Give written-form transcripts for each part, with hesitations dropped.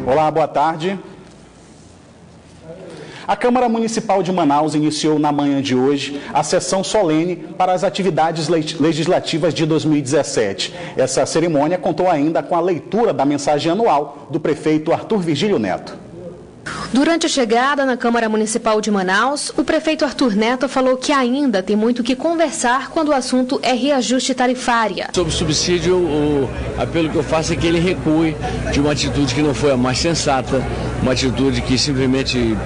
Olá, boa tarde. A Câmara Municipal de Manaus iniciou na manhã de hoje a sessão solene para as atividades legislativas de 2017. Essa cerimônia contou ainda com a leitura da mensagem anual do prefeito Arthur Virgílio Neto. Durante a chegada na Câmara Municipal de Manaus, o prefeito Arthur Neto falou que ainda tem muito o que conversar quando o assunto é reajuste tarifária. Sobre o subsídio, o apelo que eu faço é que ele recue de uma atitude que não foi a mais sensata, uma atitude que simplesmente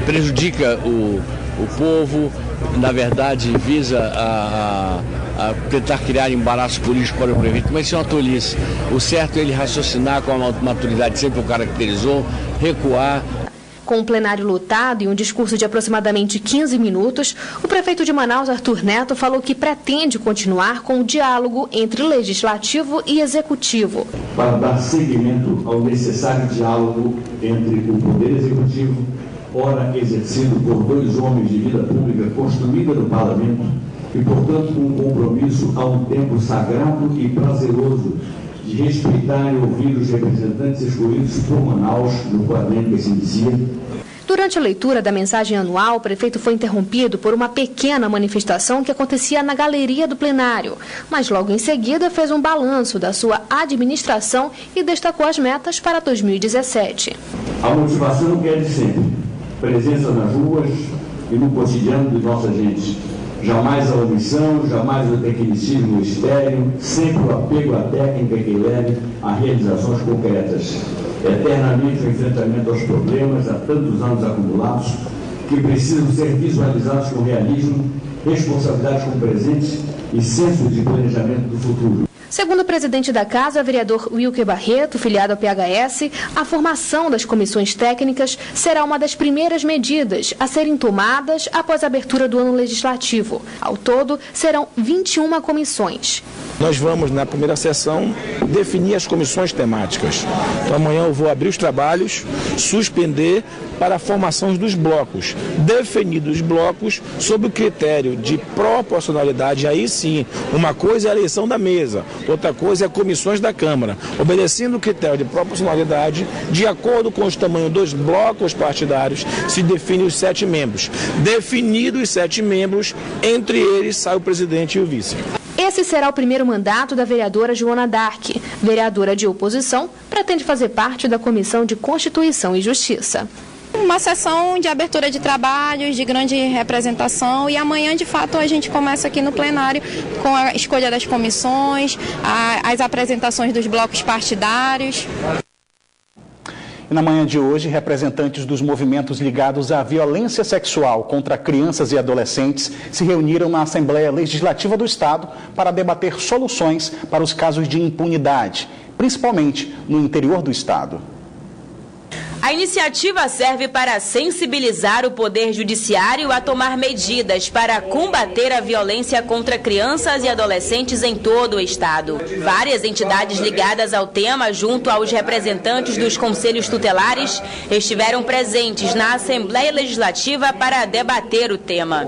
prejudica o povo, na verdade visa a tentar criar embaraço político para o prefeito, mas isso é uma tolice. O certo é ele raciocinar com a maturidade sempre o caracterizou, recuar. Com o plenário lotado e um discurso de aproximadamente 15 minutos, o prefeito de Manaus, Arthur Neto, falou que pretende continuar com o diálogo entre legislativo e executivo. Para dar seguimento ao necessário diálogo entre o Poder Executivo, ora exercido por dois homens de vida pública construída no Parlamento, e, portanto, com um compromisso a um tempo sagrado e prazeroso de respeitar e ouvir os representantes escolhidos por Manaus no quadrante que se inicia. Durante a leitura da mensagem anual, o prefeito foi interrompido por uma pequena manifestação que acontecia na galeria do plenário, mas logo em seguida fez um balanço da sua administração e destacou as metas para 2017. A motivação que é de sempre, presença nas ruas e no cotidiano de nossa gente. Jamais a omissão, jamais o tecnicismo estéril, sempre o apego à técnica que leve a realizações concretas. Eternamente o enfrentamento aos problemas há tantos anos acumulados que precisam ser visualizados com realismo, responsabilidade com o presente e senso de planejamento do futuro. Segundo o presidente da Casa, vereador Wilker Barreto, filiado ao PHS, a formação das comissões técnicas será uma das primeiras medidas a serem tomadas após a abertura do ano legislativo. Ao todo, serão 21 comissões. Nós vamos, na primeira sessão, definir as comissões temáticas. Então, amanhã eu vou abrir os trabalhos, suspender para a formação dos blocos. Definidos os blocos sob o critério de proporcionalidade, aí sim, uma coisa é a eleição da mesa, outra coisa é comissões da Câmara. Obedecendo o critério de proporcionalidade, de acordo com o tamanho dos blocos partidários, se define os 7 membros. Definidos os 7 membros, entre eles sai o presidente e o vice. Esse será o primeiro mandato da vereadora Joana Dark. Vereadora de oposição, pretende fazer parte da Comissão de Constituição e Justiça. Uma sessão de abertura de trabalhos, de grande representação, e amanhã, de fato, a gente começa aqui no plenário com a escolha das comissões, as apresentações dos blocos partidários. E na manhã de hoje, representantes dos movimentos ligados à violência sexual contra crianças e adolescentes se reuniram na Assembleia Legislativa do Estado para debater soluções para os casos de impunidade, principalmente no interior do Estado. A iniciativa serve para sensibilizar o Poder Judiciário a tomar medidas para combater a violência contra crianças e adolescentes em todo o Estado. Várias entidades ligadas ao tema, junto aos representantes dos conselhos tutelares, estiveram presentes na Assembleia Legislativa para debater o tema.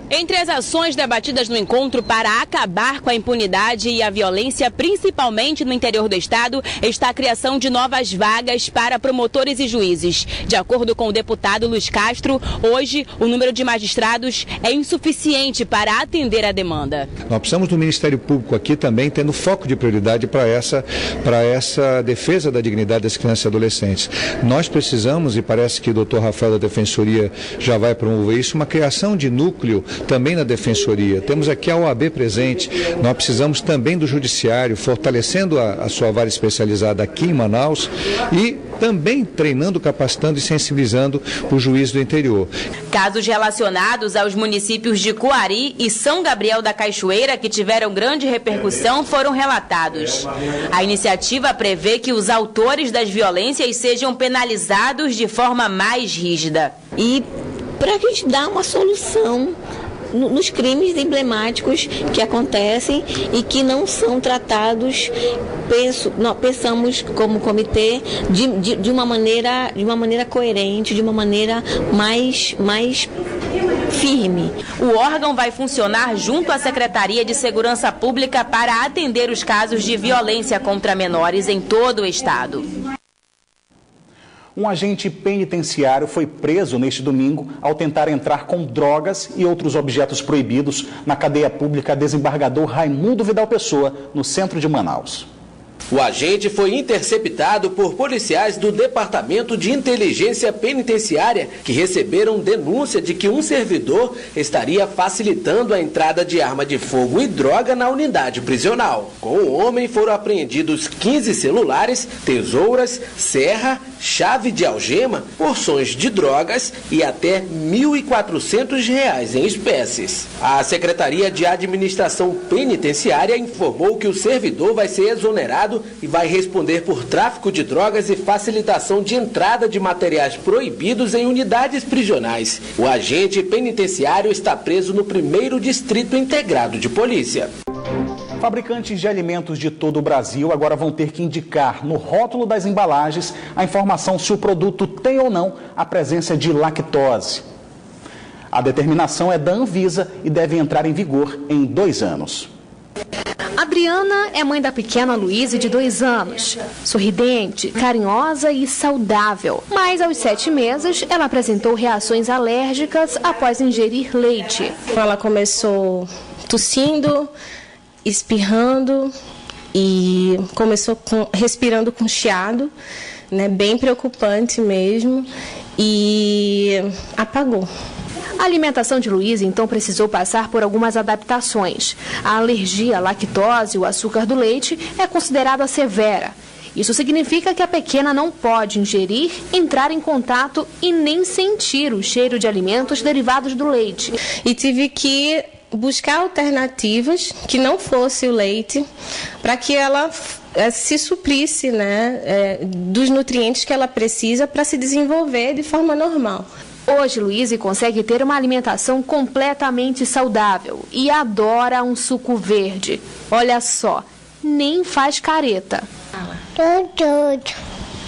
Entre as ações debatidas no encontro para acabar com a impunidade e a violência, principalmente no interior do estado, está a criação de novas vagas para promotores e juízes. De acordo com o deputado Luiz Castro, hoje o número de magistrados é insuficiente para atender a demanda. Nós precisamos do Ministério Público aqui também tendo foco de prioridade para essa defesa da dignidade das crianças e adolescentes. Nós precisamos, e parece que o doutor Rafael da Defensoria já vai promover isso, uma criação de núcleo também na Defensoria. Temos aqui a OAB presente, nós precisamos também do Judiciário, fortalecendo a sua vara especializada aqui em Manaus e também treinando, capacitando e sensibilizando o juiz do interior. Casos relacionados aos municípios de Coari e São Gabriel da Cachoeira, que tiveram grande repercussão, foram relatados. A iniciativa prevê que os autores das violências sejam penalizados de forma mais rígida. E para a gente dar uma solução nos crimes emblemáticos que acontecem e que não são tratados, pensamos como comitê, de uma maneira coerente, de uma maneira mais firme. O órgão vai funcionar junto à Secretaria de Segurança Pública para atender os casos de violência contra menores em todo o estado. Um agente penitenciário foi preso neste domingo ao tentar entrar com drogas e outros objetos proibidos na cadeia pública Desembargador Raimundo Vidal Pessoa, no centro de Manaus. O agente foi interceptado por policiais do Departamento de Inteligência Penitenciária que receberam denúncia de que um servidor estaria facilitando a entrada de arma de fogo e droga na unidade prisional. Com o homem foram apreendidos 15 celulares, tesouras, serra, chave de algema, porções de drogas e até R$ 1.400 em espécies. A Secretaria de Administração Penitenciária informou que o servidor vai ser exonerado e vai responder por tráfico de drogas e facilitação de entrada de materiais proibidos em unidades prisionais. O agente penitenciário está preso no 1º Distrito Integrado de Polícia. Fabricantes de alimentos de todo o Brasil agora vão ter que indicar no rótulo das embalagens a informação se o produto tem ou não a presença de lactose. A determinação é da Anvisa e deve entrar em vigor em 2 anos. Adriana é mãe da pequena Luíse, de 2 anos. Sorridente, carinhosa e saudável. Mas aos 7 meses, ela apresentou reações alérgicas após ingerir leite. Ela começou tossindo, espirrando e começou respirando com chiado, né, bem preocupante mesmo, e apagou. A alimentação de Luíse, então, precisou passar por algumas adaptações. A alergia à lactose, o açúcar do leite, é considerada severa. Isso significa que a pequena não pode ingerir, entrar em contato e nem sentir o cheiro de alimentos derivados do leite. E tive que buscar alternativas que não fosse o leite, para que ela se suprisse, né, dos nutrientes que ela precisa para se desenvolver de forma normal. Hoje, Luíse consegue ter uma alimentação completamente saudável e adora um suco verde. Olha só, nem faz careta.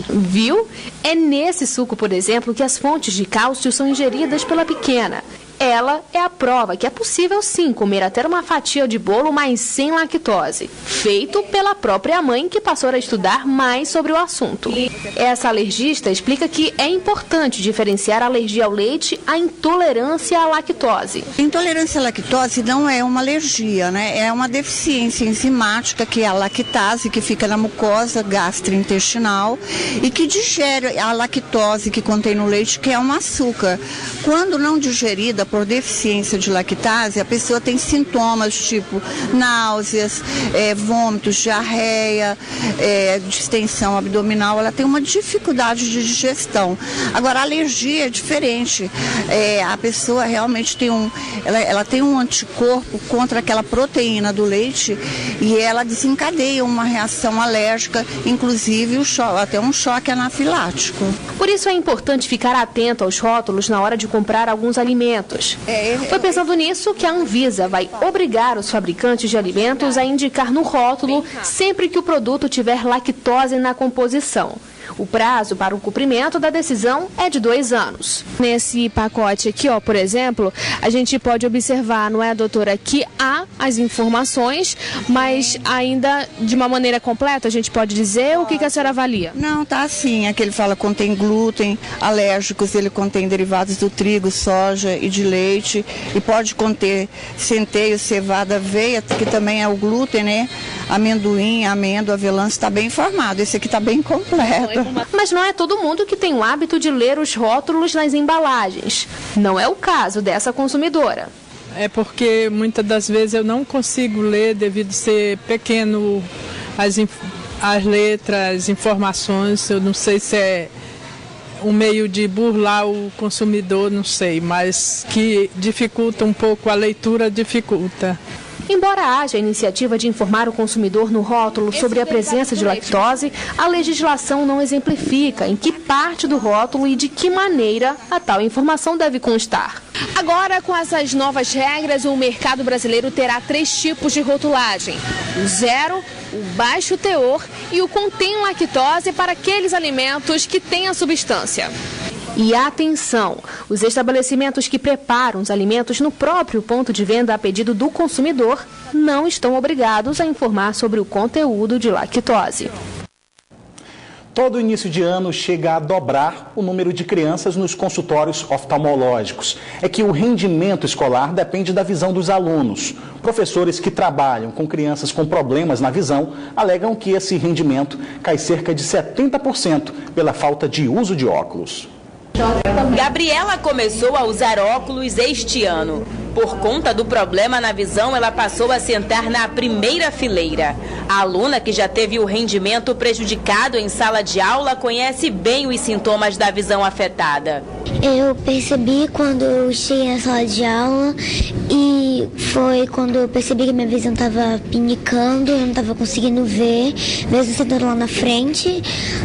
Viu? É nesse suco, por exemplo, que as fontes de cálcio são ingeridas pela pequena. Ela é a prova que é possível sim comer até uma fatia de bolo, mas sem lactose. Feito pela própria mãe, que passou a estudar mais sobre o assunto. Essa alergista explica que é importante diferenciar a alergia ao leite à intolerância à lactose. Intolerância à lactose não é uma alergia, né? É uma deficiência enzimática, que é a lactase, que fica na mucosa gastrointestinal e que digere a lactose que contém no leite, que é um açúcar. Quando não digerida por deficiência de lactase, a pessoa tem sintomas tipo náuseas, vômitos, diarreia, distensão abdominal, ela tem uma dificuldade de digestão. Agora, a alergia é diferente. A pessoa realmente tem ela tem um anticorpo contra aquela proteína do leite e ela desencadeia uma reação alérgica, inclusive até um choque anafilático. Por isso é importante ficar atento aos rótulos na hora de comprar alguns alimentos. Foi pensando nisso que a Anvisa vai obrigar os fabricantes de alimentos a indicar no rótulo sempre que o produto tiver lactose na composição. O prazo para o cumprimento da decisão é de 2 anos. Nesse pacote aqui, ó, por exemplo, a gente pode observar, não é, doutora, que há as informações, mas ainda de uma maneira completa, a gente pode dizer o que a senhora avalia? Não, tá assim, aqui ele fala contém glúten, alérgicos, ele contém derivados do trigo, soja e de leite, e pode conter centeio, cevada, aveia, que também é o glúten, né? Amendoim, amêndoa, avelã, está bem informado. Esse aqui está bem completo. Mas não é todo mundo que tem o hábito de ler os rótulos nas embalagens. Não é o caso dessa consumidora. É porque muitas das vezes eu não consigo ler devido a ser pequeno as letras, as informações. Eu não sei se é um meio de burlar o consumidor, não sei, mas que dificulta um pouco a leitura, dificulta. Embora haja a iniciativa de informar o consumidor no rótulo sobre a presença de lactose, a legislação não exemplifica em que parte do rótulo e de que maneira a tal informação deve constar. Agora, com essas novas regras, o mercado brasileiro terá 3 tipos de rotulagem: o zero, o baixo teor e o contém lactose para aqueles alimentos que têm a substância. E atenção, os estabelecimentos que preparam os alimentos no próprio ponto de venda a pedido do consumidor não estão obrigados a informar sobre o conteúdo de lactose. Todo início de ano chega a dobrar o número de crianças nos consultórios oftalmológicos. É que o rendimento escolar depende da visão dos alunos. Professores que trabalham com crianças com problemas na visão alegam que esse rendimento cai cerca de 70% pela falta de uso de óculos. Gabriela começou a usar óculos este ano. Por conta do problema na visão, ela passou a sentar na primeira fileira. A aluna, que já teve o rendimento prejudicado em sala de aula, conhece bem os sintomas da visão afetada. Eu percebi quando eu cheguei na sala de aula e foi quando eu percebi que minha visão estava pinicando, eu não estava conseguindo ver, mesmo sentando lá na frente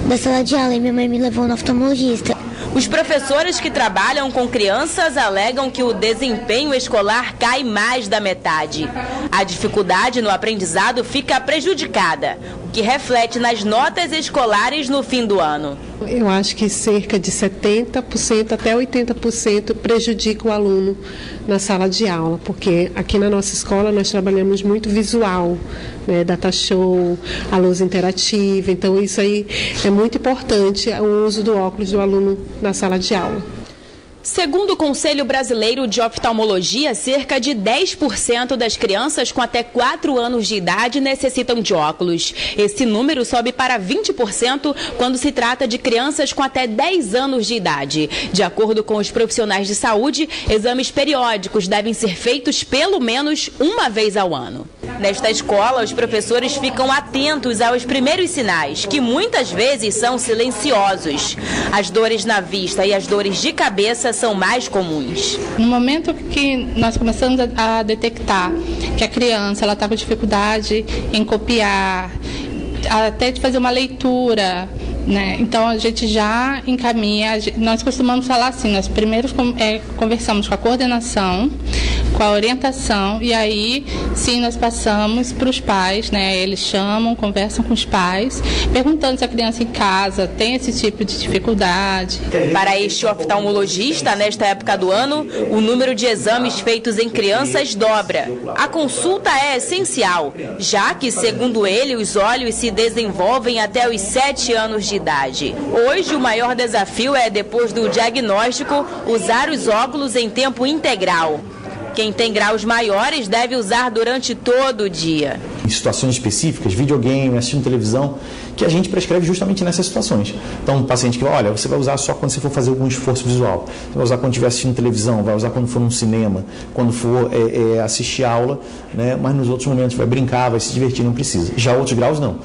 da sala de aula, e minha mãe me levou no oftalmologista. Os professores que trabalham com crianças alegam que o desempenho escolar cai mais da metade. A dificuldade no aprendizado fica prejudicada, o que reflete nas notas escolares no fim do ano. Eu acho que cerca de 70% até 80% prejudica o aluno na sala de aula, porque aqui na nossa escola nós trabalhamos muito visual, né, data show, a luz interativa, então isso aí é muito importante, o uso do óculos do aluno na sala de aula. Segundo o Conselho Brasileiro de Oftalmologia, cerca de 10% das crianças com até 4 anos de idade necessitam de óculos. Esse número sobe para 20% quando se trata de crianças com até 10 anos de idade. De acordo com os profissionais de saúde, exames periódicos devem ser feitos pelo menos uma vez ao ano. Nesta escola, os professores ficam atentos aos primeiros sinais, que muitas vezes são silenciosos. As dores na vista e as dores de cabeça são mais comuns. No momento que nós começamos a detectar que a criança está com dificuldade em copiar, até de fazer uma leitura, né? Então a gente já encaminha, nós costumamos falar assim, nós primeiro conversamos com a coordenação, com a orientação, e aí sim nós passamos para os pais, né? Eles chamam, conversam com os pais, perguntando se a criança em casa tem esse tipo de dificuldade. Para este oftalmologista, nesta época do ano, o número de exames feitos em crianças dobra. A consulta é essencial, já que, segundo ele, os olhos se desenvolvem até os 7 anos de idade. Hoje, o maior desafio é, depois do diagnóstico, usar os óculos em tempo integral. Quem tem graus maiores deve usar durante todo o dia. Em situações específicas, videogame, assistindo televisão, que a gente prescreve justamente nessas situações. Então, um paciente que, olha, você vai usar só quando você for fazer algum esforço visual. Você vai usar quando estiver assistindo televisão, vai usar quando for no cinema, quando for assistir aula, né? Mas nos outros momentos vai brincar, vai se divertir, não precisa. Já outros graus, não.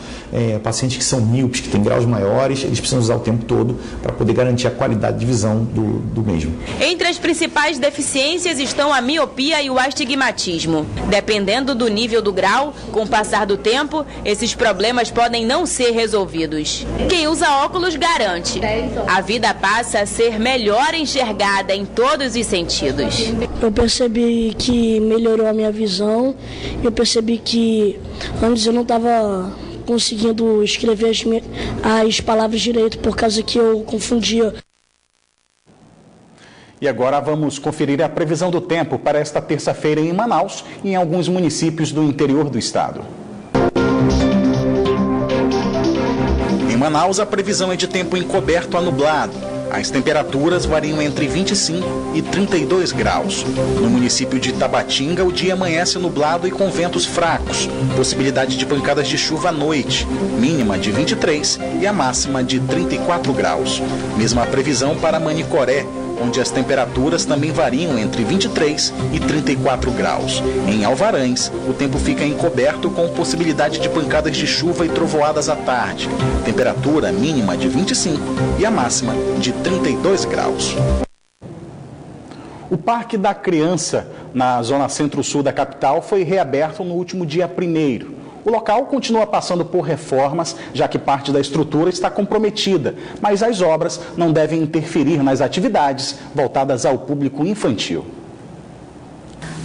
Pacientes que são míopes, que têm graus maiores, eles precisam usar o tempo todo para poder garantir a qualidade de visão do mesmo. Entre as principais deficiências estão a miopia e o astigmatismo. Dependendo do nível do grau, com o passar do tempo, esses problemas podem não ser resolvidos. Quem usa óculos garante. A vida passa a ser melhor enxergada em todos os sentidos. Eu percebi que melhorou a minha visão. Eu percebi que antes eu não estava conseguindo escrever as palavras direito por causa que eu confundia. E agora vamos conferir a previsão do tempo para esta terça-feira em Manaus e em alguns municípios do interior do estado. Em Manaus, a previsão é de tempo encoberto a nublado. As temperaturas variam entre 25 e 32 graus. No município de Tabatinga, o dia amanhece nublado e com ventos fracos. Possibilidade de pancadas de chuva à noite, mínima de 23 e a máxima de 34 graus. Mesma previsão para Manicoré, onde as temperaturas também variam entre 23 e 34 graus. Em Alvarães, o tempo fica encoberto com possibilidade de pancadas de chuva e trovoadas à tarde. Temperatura mínima de 25 e a máxima de 32 graus. O Parque da Criança, na zona centro-sul da capital, foi reaberto no último dia 1º. O local continua passando por reformas, já que parte da estrutura está comprometida, mas as obras não devem interferir nas atividades voltadas ao público infantil.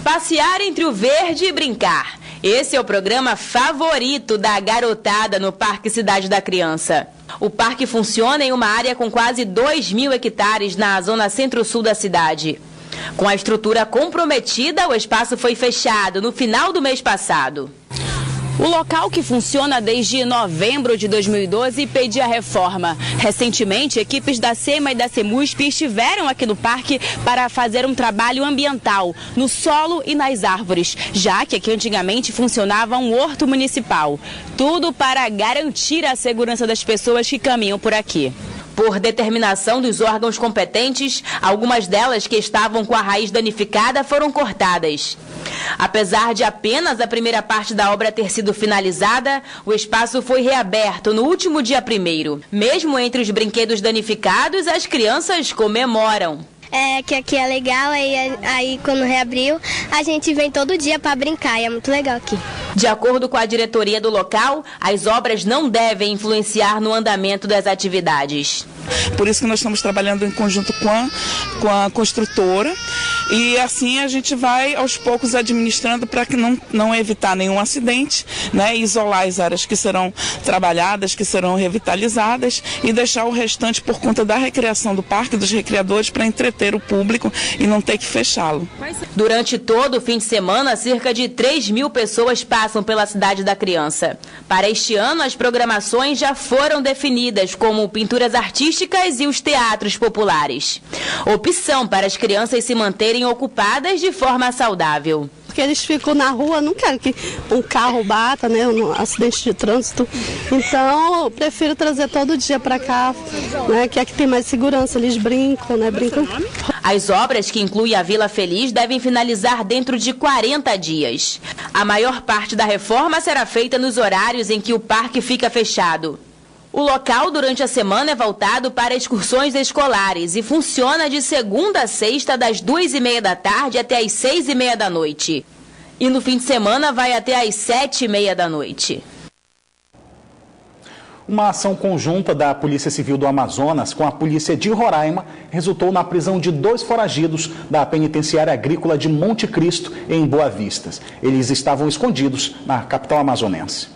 Passear entre o verde e brincar. Esse é o programa favorito da garotada no Parque Cidade da Criança. O parque funciona em uma área com quase 2.000 hectares na zona centro-sul da cidade. Com a estrutura comprometida, o espaço foi fechado no final do mês passado. O local, que funciona desde novembro de 2012, pedia reforma. Recentemente, equipes da SEMA e da CEMUSP estiveram aqui no parque para fazer um trabalho ambiental, no solo e nas árvores, já que aqui antigamente funcionava um horto municipal. Tudo para garantir a segurança das pessoas que caminham por aqui. Por determinação dos órgãos competentes, algumas delas que estavam com a raiz danificada foram cortadas. Apesar de apenas a primeira parte da obra ter sido finalizada, o espaço foi reaberto no último dia 1º. Mesmo entre os brinquedos danificados, as crianças comemoram. Que aqui é legal, aí quando reabriu, a gente vem todo dia para brincar, e é muito legal aqui. De acordo com a diretoria do local, as obras não devem influenciar no andamento das atividades. Por isso que nós estamos trabalhando em conjunto com a construtora, e assim a gente vai aos poucos administrando para que não evitar nenhum acidente, né, isolar as áreas que serão trabalhadas, que serão revitalizadas, e deixar o restante por conta da recreação do parque, dos recreadores, para entreter o público e não ter que fechá-lo. Durante todo o fim de semana, cerca de 3.000 pessoas passam pela Cidade da Criança. Para este ano, as programações já foram definidas, como pinturas artísticas e os teatros populares. Opção para as crianças se manterem ocupadas de forma saudável. Porque eles ficam na rua, não quero que um carro bata, né, um acidente de trânsito. Então, eu prefiro trazer todo dia para cá, né, que aqui tem mais segurança, eles brincam, né, brincam. As obras, que incluem a Vila Feliz, devem finalizar dentro de 40 dias. A maior parte da reforma será feita nos horários em que o parque fica fechado. O local, durante a semana, é voltado para excursões escolares e funciona de segunda a sexta, das 2h30 da tarde até as 6h30 da noite. E no fim de semana vai até às 7h30 da noite. Uma ação conjunta da Polícia Civil do Amazonas com a Polícia de Roraima resultou na prisão de 2 foragidos da Penitenciária Agrícola de Monte Cristo, em Boa Vista. Eles estavam escondidos na capital amazonense.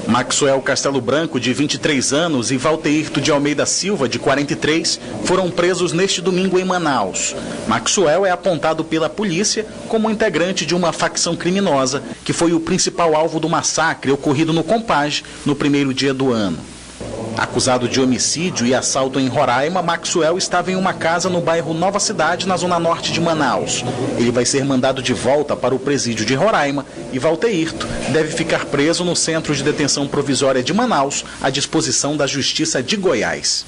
Maxwell Castelo Branco, de 23 anos, e Valteirto de Almeida Silva, de 43, foram presos neste domingo em Manaus. Maxwell é apontado pela polícia como integrante de uma facção criminosa que foi o principal alvo do massacre ocorrido no Compage no primeiro dia do ano. Acusado de homicídio e assalto em Roraima, Maxwell estava em uma casa no bairro Nova Cidade, na zona norte de Manaus. Ele vai ser mandado de volta para o presídio de Roraima e Valteirto deve ficar preso no Centro de Detenção Provisória de Manaus, à disposição da Justiça de Goiás.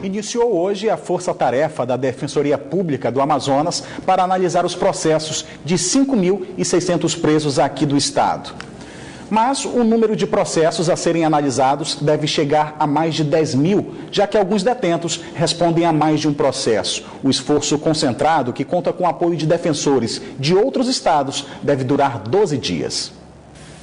Iniciou hoje a força-tarefa da Defensoria Pública do Amazonas para analisar os processos de 5.600 presos aqui do estado. Mas o número de processos a serem analisados deve chegar a mais de 10.000, já que alguns detentos respondem a mais de um processo. O esforço concentrado, que conta com o apoio de defensores de outros estados, deve durar 12 dias.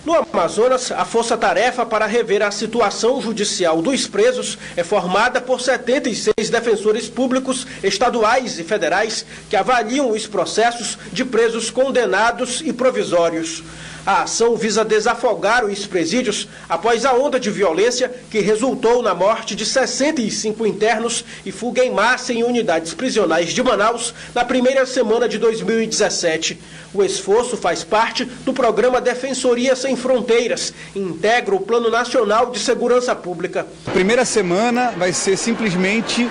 No Amazonas, a força-tarefa para rever a situação judicial dos presos é formada por 76 defensores públicos estaduais e federais que avaliam os processos de presos condenados e provisórios. A ação visa desafogar os presídios após a onda de violência que resultou na morte de 65 internos e fuga em massa em unidades prisionais de Manaus na primeira semana de 2017. O esforço faz parte do programa Defensoria Sem Fronteiras e integra o Plano Nacional de Segurança Pública. A primeira semana vai ser simplesmente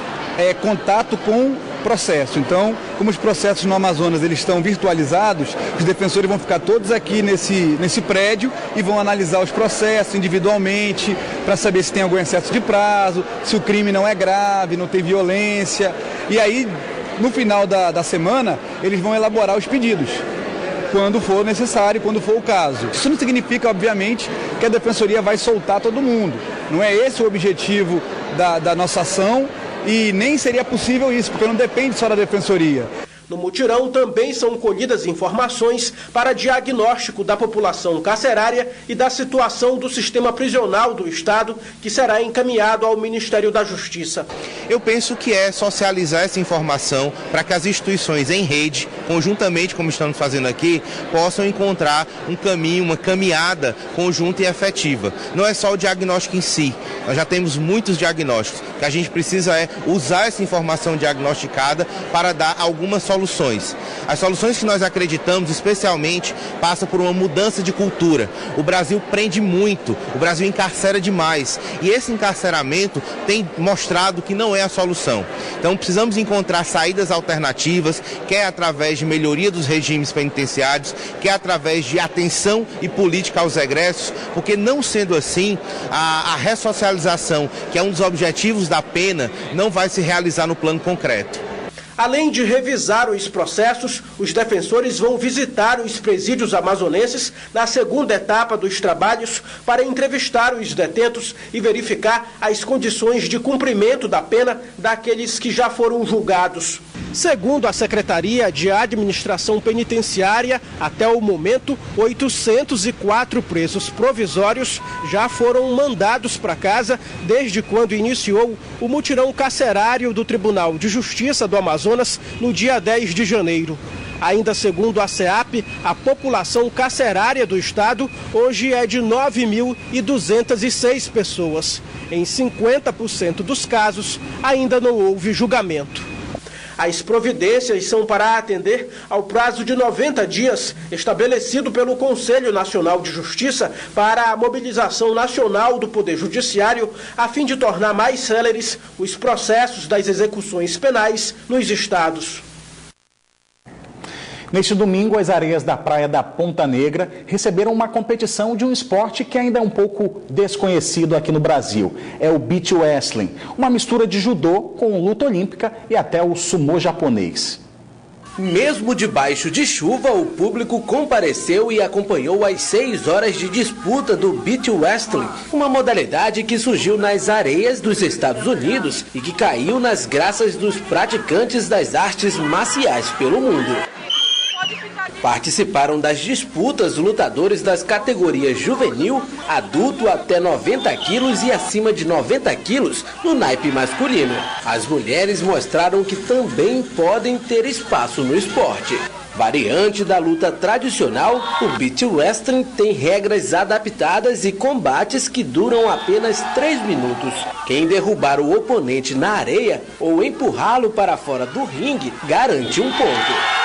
contato com processo. Então, como os processos no Amazonas eles estão virtualizados, os defensores vão ficar todos aqui nesse prédio e vão analisar os processos individualmente para saber se tem algum excesso de prazo, se o crime não é grave, não tem violência. E aí, no final da semana, eles vão elaborar os pedidos, quando for necessário, quando for o caso. Isso não significa, obviamente, que a Defensoria vai soltar todo mundo. Não é esse o objetivo da nossa ação. E nem seria possível isso, porque não depende só da Defensoria. No mutirão também são colhidas informações para diagnóstico da população carcerária e da situação do sistema prisional do Estado, que será encaminhado ao Ministério da Justiça. Eu penso que é socializar essa informação para que as instituições em rede, conjuntamente como estamos fazendo aqui, possam encontrar um caminho, uma caminhada conjunta e efetiva. Não é só o diagnóstico em si, nós já temos muitos diagnósticos. O que a gente precisa é usar essa informação diagnosticada para dar algumas soluções. As soluções que nós acreditamos, especialmente, passam por uma mudança de cultura. O Brasil prende muito, o Brasil encarcera demais. E esse encarceramento tem mostrado que não é a solução. Então precisamos encontrar saídas alternativas, quer através de melhoria dos regimes penitenciários, quer através de atenção e política aos egressos, porque não sendo assim, a ressocialização, que é um dos objetivos da pena, não vai se realizar no plano concreto. Além de revisar os processos, os defensores vão visitar os presídios amazonenses na segunda etapa dos trabalhos para entrevistar os detentos e verificar as condições de cumprimento da pena daqueles que já foram julgados. Segundo a Secretaria de Administração Penitenciária, até o momento, 804 presos provisórios já foram mandados para casa desde quando iniciou o mutirão carcerário do Tribunal de Justiça do Amazonas no dia 10 de janeiro. Ainda segundo a SEAP, a população carcerária do estado hoje é de 9.206 pessoas. Em 50% dos casos, ainda não houve julgamento. As providências são para atender ao prazo de 90 dias estabelecido pelo Conselho Nacional de Justiça para a mobilização nacional do Poder Judiciário, a fim de tornar mais céleres os processos das execuções penais nos estados. Neste domingo, as areias da praia da Ponta Negra receberam uma competição de um esporte que ainda é um pouco desconhecido aqui no Brasil. É o beach wrestling, uma mistura de judô com luta olímpica e até o sumô japonês. Mesmo debaixo de chuva, o público compareceu e acompanhou as 6 horas de disputa do beach wrestling, uma modalidade que surgiu nas areias dos Estados Unidos e que caiu nas graças dos praticantes das artes marciais pelo mundo. Participaram das disputas lutadores das categorias juvenil, adulto até 90 quilos e acima de 90 quilos no naipe masculino. As mulheres mostraram que também podem ter espaço no esporte. Variante da luta tradicional, o beach wrestling tem regras adaptadas e combates que duram apenas 3 minutos. Quem derrubar o oponente na areia ou empurrá-lo para fora do ringue garante um ponto.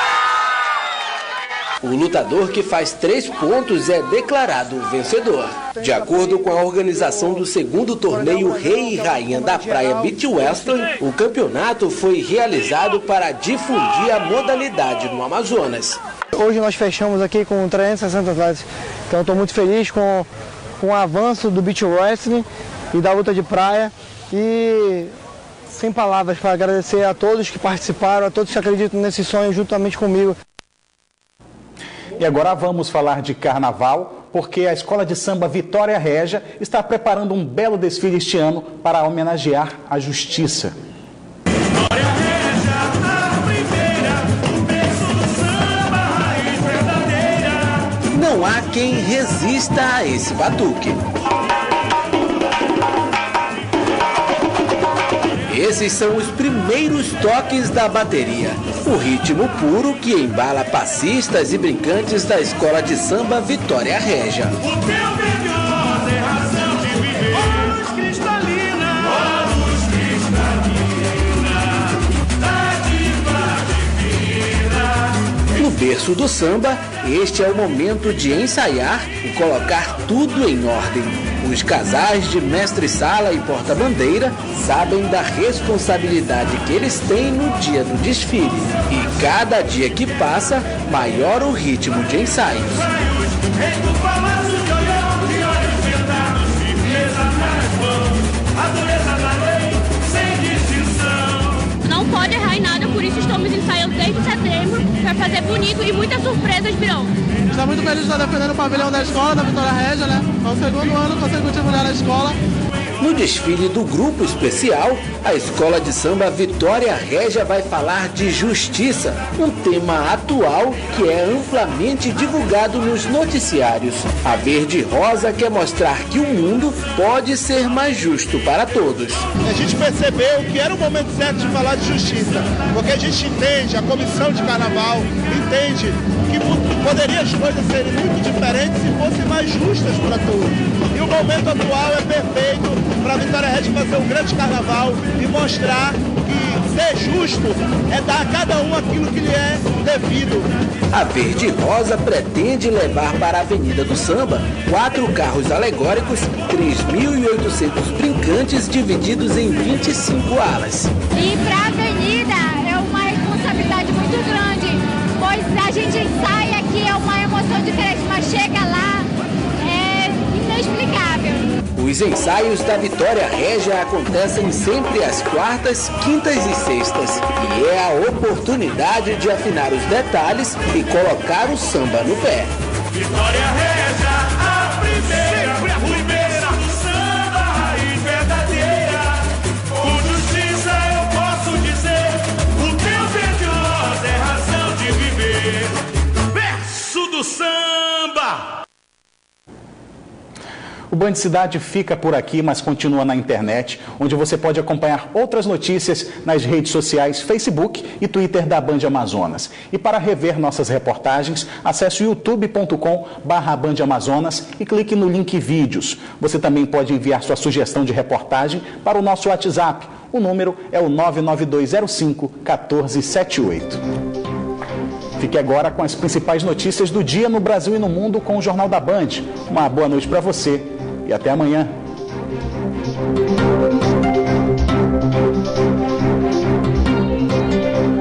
O lutador que faz 3 pontos é declarado o vencedor. De acordo com a organização do segundo torneio Rei e Rainha da Praia Beach Wrestling, o campeonato foi realizado para difundir a modalidade no Amazonas. Hoje nós fechamos aqui com 360 atletas, então estou muito feliz com o avanço do Beach Wrestling e da luta de praia e sem palavras para agradecer a todos que participaram, a todos que acreditam nesse sonho juntamente comigo. E agora vamos falar de carnaval, porque a Escola de Samba Vitória Régia está preparando um belo desfile este ano para homenagear a justiça. Não há quem resista a esse batuque. Esses são os primeiros toques da bateria, o ritmo puro que embala passistas e brincantes da Escola de Samba Vitória Régia. No berço do samba, este é o momento de ensaiar e colocar tudo em ordem. Os casais de mestre-sala e porta-bandeira sabem da responsabilidade que eles têm no dia do desfile. E cada dia que passa, maior o ritmo de ensaios. Não pode errar em nada, por isso estamos ensaiando desde setembro para fazer bonito e muitas surpresas virão. Está muito feliz de estar defendendo o pavilhão da escola, da Vitória Régia, né? É o segundo ano consecutivo na escola. No desfile do grupo especial, a Escola de Samba Vitória Régia vai falar de justiça, um tema atual que é amplamente divulgado nos noticiários. A Verde Rosa quer mostrar que o mundo pode ser mais justo para todos. A gente percebeu que era o momento certo de falar de justiça, porque a gente entende, a comissão de carnaval entende que poderiam as coisas serem muito diferentes se fossem mais justas para todos. E o momento atual é perfeito para a Vitória Regia fazer um grande carnaval e mostrar que ser justo é dar a cada um aquilo que lhe é devido. A Verde Rosa pretende levar para a Avenida do Samba 4 carros alegóricos, 3.800 brincantes divididos em 25 alas. E para a Avenida é uma responsabilidade muito grande, pois a gente ensaia aqui, é uma emoção diferente, mas chega lá, é inexplicável. Os ensaios da Vitória Regia acontecem sempre às quartas, quintas e sextas. E é a oportunidade de afinar os detalhes e colocar o samba no pé. Vitória Regia, a primeira, sempre a primeira, samba raiz verdadeira. Com justiça eu posso dizer, o teu verde rosa é razão de viver. Verso do samba. O Band Cidade fica por aqui, mas continua na internet, onde você pode acompanhar outras notícias nas redes sociais Facebook e Twitter da Band Amazonas. E para rever nossas reportagens, acesse youtube.com/Band Amazonas e clique no link vídeos. Você também pode enviar sua sugestão de reportagem para o nosso WhatsApp. O número é o 99205-1478. Fique agora com as principais notícias do dia no Brasil e no mundo com o Jornal da Band. Uma boa noite para você e até amanhã.